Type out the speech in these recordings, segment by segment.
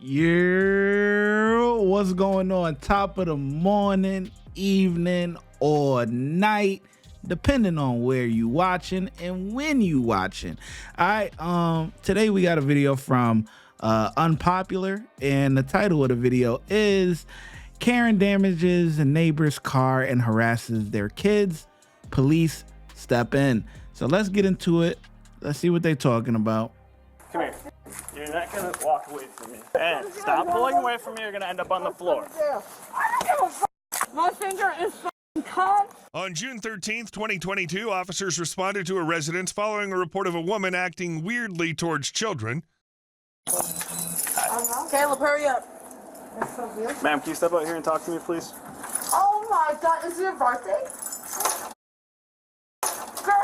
Yeah, what's going on? Top of the morning, evening, or night, depending on where you watching and when you watching. All right, today we got a video from Unpopular, and the title of the video is Karen damages a neighbor's car and harasses their kids. Police step in. So let's get into it. Let's see what they're talking about. Come here. You're not gonna walk away from me. And stop pulling away from me, you're gonna end up on the floor. My finger is cut. On June 13th, 2022, officers responded to a residence following a report of a woman acting weirdly towards children. Caleb, hurry up. Ma'am, can you step out here and talk to me, please? Oh my God, is it your birthday? Girl,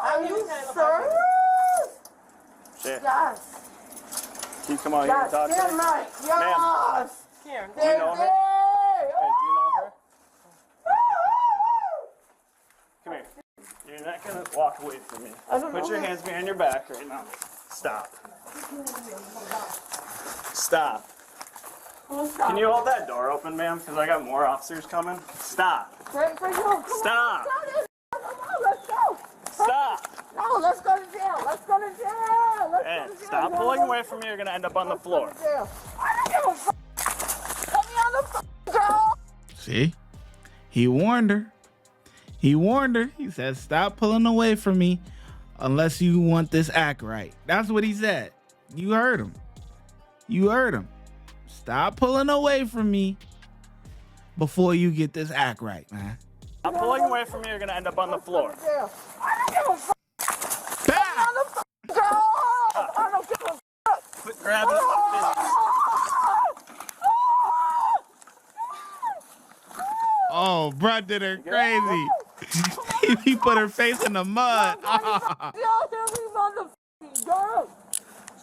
are you serious? Shay, Yes. can you come out here and talk to Damn me? right. Yes. Ma'am, do you know her? Hey, do you know her? Come here. You're not gonna walk away from me. Put your hands behind your back right now. Stop. Stop. Can you hold that door open, ma'am? Because I got more officers coming. Stop. Stop. Let's go. Stop. No, let's go to jail. Let's go to jail. And stop pulling away from me. You're gonna end up on the floor. I don't give a fuck. Put me on the floor, girl. See, he warned her. He warned her. He said, stop pulling away from me unless you want this act right. That's what he said. You heard him. You heard him. Stop pulling away from me before you get this act right, man. Stop pulling away from me. You're gonna end up on the floor. I don't give a fuck. Put me on the floor, girl. I don't give a fuck. Quit grabbing my fist. Oh, bruh did her crazy. He put her face in the mud.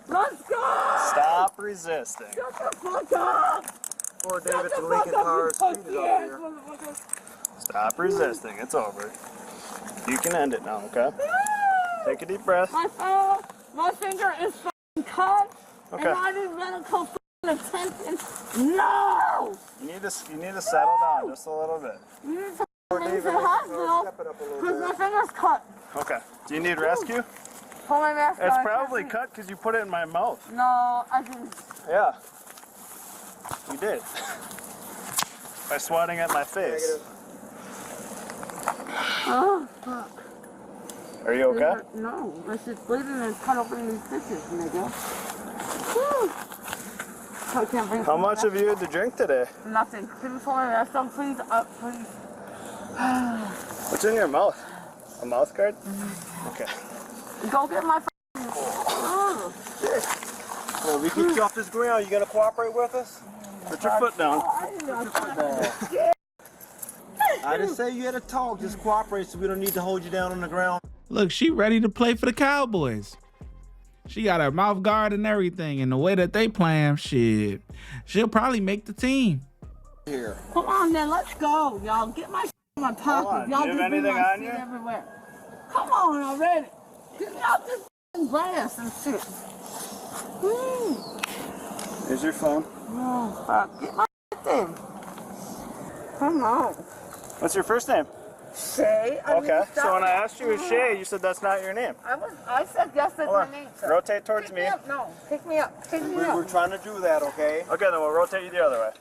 Let's go! Stop resisting. Shut the fuck up! Poor David to Lincoln Power Street is over here. Stop resisting. It's over. You can end it now, okay? Take a deep breath. My finger is cut. Okay. And I need medical attention. No! You need to settle down just a little bit. You need to take me to the hospital because my finger's cut. Okay. Do you need rescue? Pull my mask It's on. probably cut because you put it in my mouth. No, I didn't. Yeah. You did. By swatting at my face. Oh, fuck. Are you okay? No, it's just bleeding and cut open these stitches, nigga. Woo. I can't bring How much have you had to drink today? Nothing. Can you pull my mask on, please? Please. What's in your mouth? A mouth guard? Okay. Go get my oh. Well, we keep you off this ground. You gonna cooperate with us? Put your foot down. I didn't say you had to talk. Just cooperate so we don't need to hold you down on the ground. Look, she ready to play for the Cowboys. She got her mouth guard and everything. And the way that they playing, shit, she'll probably make the team. Here. Come on, then, let's go, y'all. Get my in my pocket. Y'all Do you have just bring anything my on shit you? everywhere. Come on already. Get me out this grass and shit. Here's your phone. Oh, fuck. Get my thing. Come on. What's your first name? Shay. Okay. So when I asked you was Shay, you said that's not your name. I said yes, that's Hold my on. name, sir. Rotate towards Pick me. up. No, pick me up. Pick me We're up. trying to do that, okay? Okay, then we'll rotate you the other way.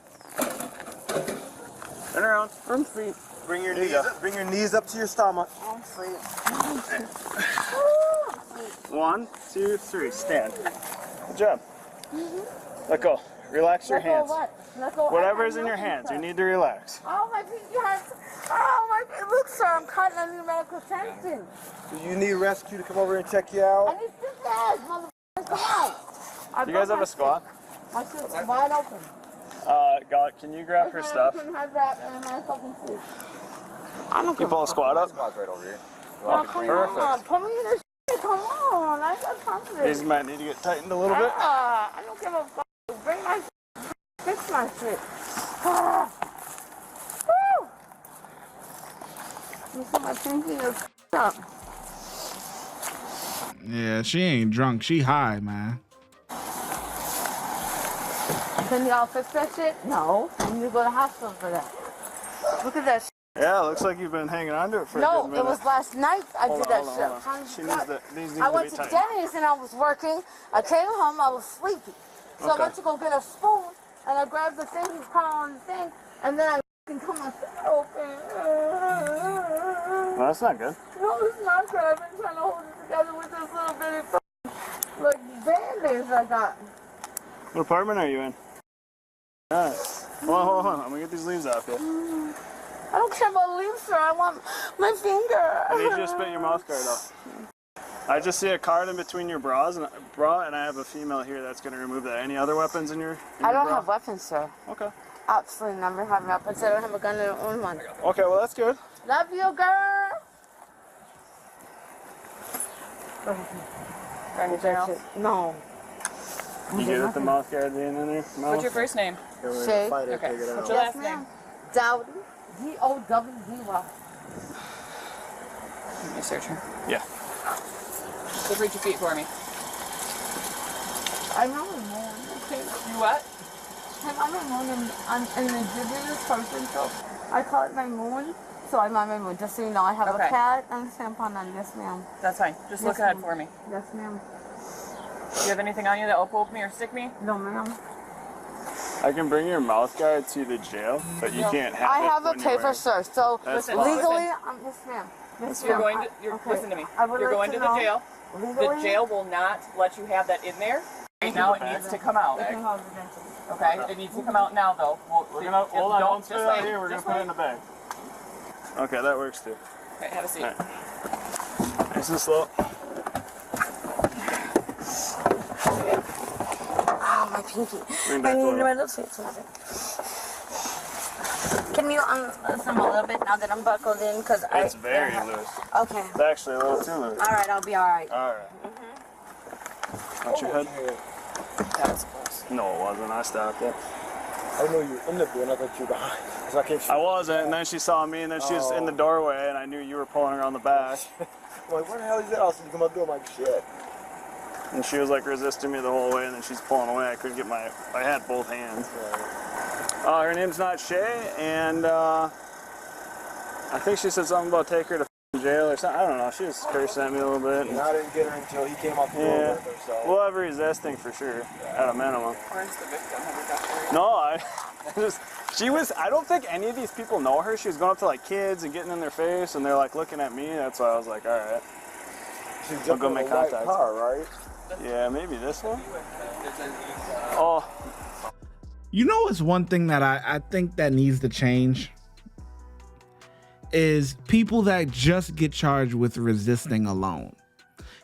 Turn around. I'm free. Bring your There you knees. go. Bring your knees up to your stomach. I'm free. 1, 2, 3. Stand. Good job. Let go. Relax your hands. Let go. Whatever's in your hands, you need to relax. Oh, my pinky hurts. Oh, my. Look, sir, I'm cutting. I need medical attention. Do you need rescue to come over and check you I out? need stitches, motherfucker. Come on. You guys have a squat? My shit's wide open. God, can you grab her stuff? I have that and my fucking food. I don't Can you pull a squat up? Squat's right over here. Oh, come on. Perfect. Put me in this shit. Come on. I got time for this. These might need to get tightened a little bit. I don't give a fuck. Bring my shit. Fix my shit. Woo! You see my pinky is up. Yeah, she ain't drunk. She high, man. Can y'all fix that shit? No. You need to go to the hospital for that. Look at that shit. Yeah, it looks like you've been hanging on to it for a good minute. No, it was last night I did that shit. She needs to I went be to tight. Denny's and I was working. I came home, I was sleepy. So I went to go get a spoon and I grabbed the thing, he's calling on the thing, and then I can come my foot open. Well, that's not good. No, it's not good. I've been trying to hold it together with this little bitty like band-aids I got. What apartment are you in? Alright. Hold on. I'm gonna get these leaves off you. I don't care about leaves, sir. I want my finger. I need you to spit your mouth guard up. I just see a card in between your bra, and I have a female here that's gonna remove that. Any other weapons in your I don't bra? have weapons, sir. Okay. Absolutely never have weapons. I don't have a gun. I don't own one. Okay, well that's good. Love you, girl. Anything else? No. You good with the mouth guard being in there? What's your first name? Shay. Okay. What's your Yes, last name? ma'am. Dowdy. D-O-W-D-Y. Let me search her. Yeah. Just reach your feet for me. I'm not a moon. Okay. You what? I'm on my moon and I'm an indigenous person, so I call it my moon. So I'm on my moon. Just so you know, I have a cat and a tampon on. Yes, ma'am. That's fine. Just look ahead for me. Yes, ma'am. Do you have anything on you that will poke me or stick me? No, ma'am. I can bring your mouth guard to the jail, but you can't have I it have a when you're paper, wearing- sir. So That's legally, fine. yes, ma'am. Yes, You're ma'am. going to. Listen to me. You're going to the jail. Legally, The jail will not let you have that in there. Right now, it needs to come out. Okay, it needs to come out now, though. We're gonna hold on. Don't spit it out wait, here. We're gonna just put it wait. in the bag. Okay, that works too. Okay, have a seat. All right. Nice and slow. oh, my pinky. Bring I back a need little. my little feet. Can you unloosen a little bit now that I'm buckled in? Because It's very loose. Okay. It's actually a little too loose. All right, I'll be all right. All right. Watch your head. That was close. No, it wasn't. I stopped it. I know you were in the door and I thought you were behind. So I can't shoot. I wasn't, and then she saw me, and then she was in the doorway, and I knew you were pulling her on the back. I'm like, where the hell is that? I was come out the door. I'm like, shit. And she was like resisting me the whole way, and then she's pulling away. I couldn't get I had both hands. Her name's not Shay, and I think she said something about take her to jail or something. I don't know. She was cursing at me a little bit. And I didn't get her until he came out the door Yeah. with her. So. We'll have resisting for sure, at a minimum. Where's the victim? Have you got her? No, I don't think any of these people know her. She was going up to like kids and getting in their face, and they're like looking at me. That's why I was like, all right. She I'll go make white contact. car, right? Yeah, maybe this one. Oh, You know, it's one thing that I think that needs to change is people that just get charged with resisting alone.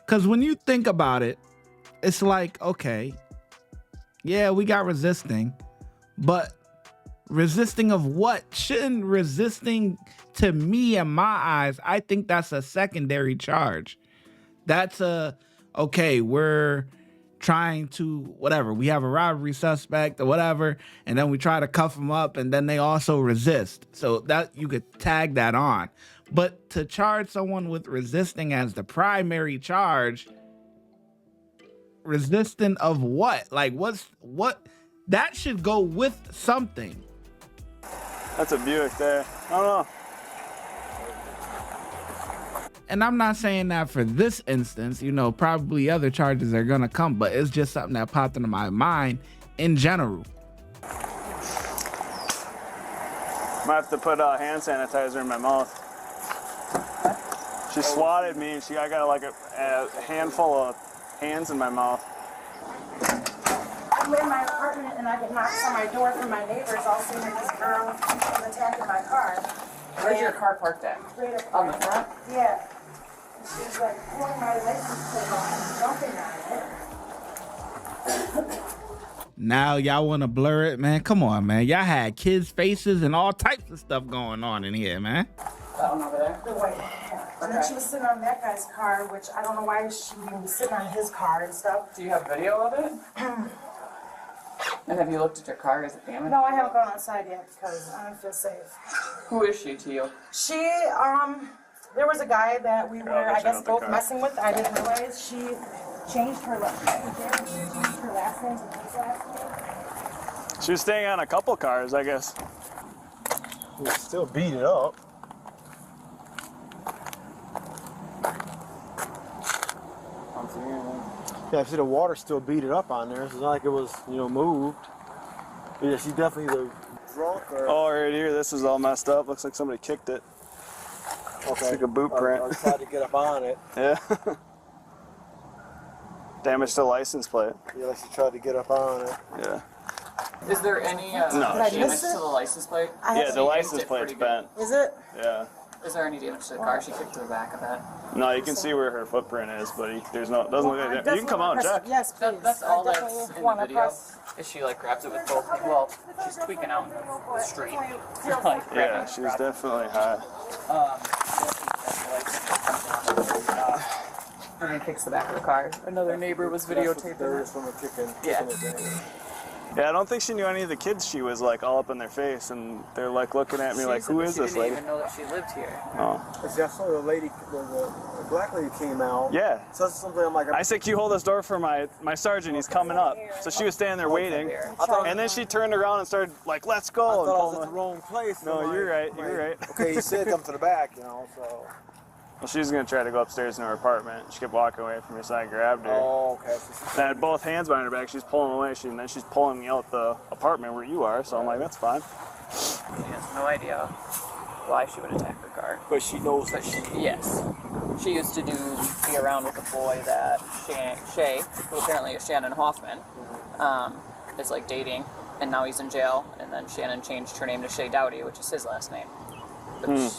Because when you think about it, it's like, okay, yeah, we got resisting, but resisting of what? Shouldn't resisting, to me in my eyes, I think that's a secondary charge. That's okay, we're trying to, whatever, we have a robbery suspect or whatever, and then we try to cuff them up, and then they also resist. So that you could tag that on. But to charge someone with resisting as the primary charge, resisting of what? Like what? That should go with something. that's a Buick there. I don't know. And I'm not saying that for this instance, you know, probably other charges are gonna come, but it's just something that popped into my mind in general. Might have to put hand sanitizer in my mouth. She swatted me. I got like a handful of hands in my mouth. I'm in my apartment and I get knocks on my door from my neighbors all saying that this girl was attacking my car. Where's your car parked at? Right up On the there. front? Yeah. She's like pulling my license plate off, jumping on it. Now y'all want to blur it, man? Come on, man. Y'all had kids' faces and all types of stuff going on in here, man. That one over there? The white car. And then she was sitting on that guy's car, which I don't know why she was sitting on his car and stuff. Do you have video of it? And have you looked at your car? Is it damaged? No, I haven't gone outside yet because I don't feel safe. Who is she to you? She, there was a guy that we were, I check guess, out the both car. messing with. I didn't realize she changed her last name to his last name. She was staying on a couple cars, I guess. You still beat it up. Yeah, I see the water still beat it up on there. It's not like it was, you know, moved. But yeah, she's definitely either drunk or... Oh, right here, this is all messed up. Looks like somebody kicked it. Okay. It's like a boot print. I tried to get up on it. Yeah. Damage to license plate. Yeah, like she tried to get up on it. Yeah. Is there any No. damage to the license plate? Yeah, the license plate's bent. Is it? Yeah. Is there any damage to the car? She kicked to the back of that. No, you can see where her footprint is, but there's no. Doesn't look like that. You can come out and check. Yes, please. That's all I that's definitely in the wanna video. press- Is she like grabs it with both? Well, she's tweaking out the street. Like, Yeah, she's definitely high. And then kicks the back of the car. Another neighbor was videotaping There it. is from a kicking. Yeah. Yeah, I don't think she knew any of the kids. She was like all up in their face, and they're like looking at me like, "Who is this She lady?" didn't even know that she lived here. Oh. See, I saw the lady, the black lady came out. Yeah. So that's something I'm like, I said, "Can you hold this door for my sergeant? He's coming up." So she was standing there waiting, and then she turned around and started like, "Let's I go!" thought I and was pulling at the wrong place. No, I'm you're like- right. You're right. Okay, he said come to the back, you know, so. Well, she was gonna try to go upstairs in her apartment. She kept walking away from me, so I grabbed her. Oh, okay. And I had both hands behind her back. She's pulling away, and then she's pulling me out the apartment where you are. So I'm like, that's fine. She has no idea why she would attack her car. But she knows But yes, she used to be around with a boy that Shay, who apparently is Shannon Hoffman, is like dating, and now he's in jail. And then Shannon changed her name to ShyGotEm, which is his last name. Which,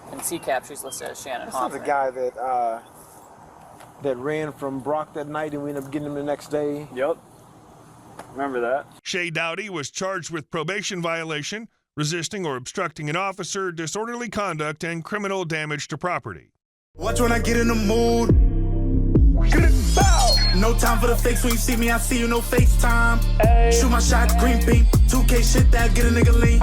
in CCAP, she's listed as Shannon This is Hoffman. the guy that ran from Brock that night, and we ended up getting him the next day. Yep. Remember that? ShyGotEm was charged with probation violation, resisting or obstructing an officer, disorderly conduct, and criminal damage to property. Watch when I get in the mood. No time for the fakes. When you see me, I see you, no FaceTime. Shoot my shot, green beam. 2K shit that get a nigga lean.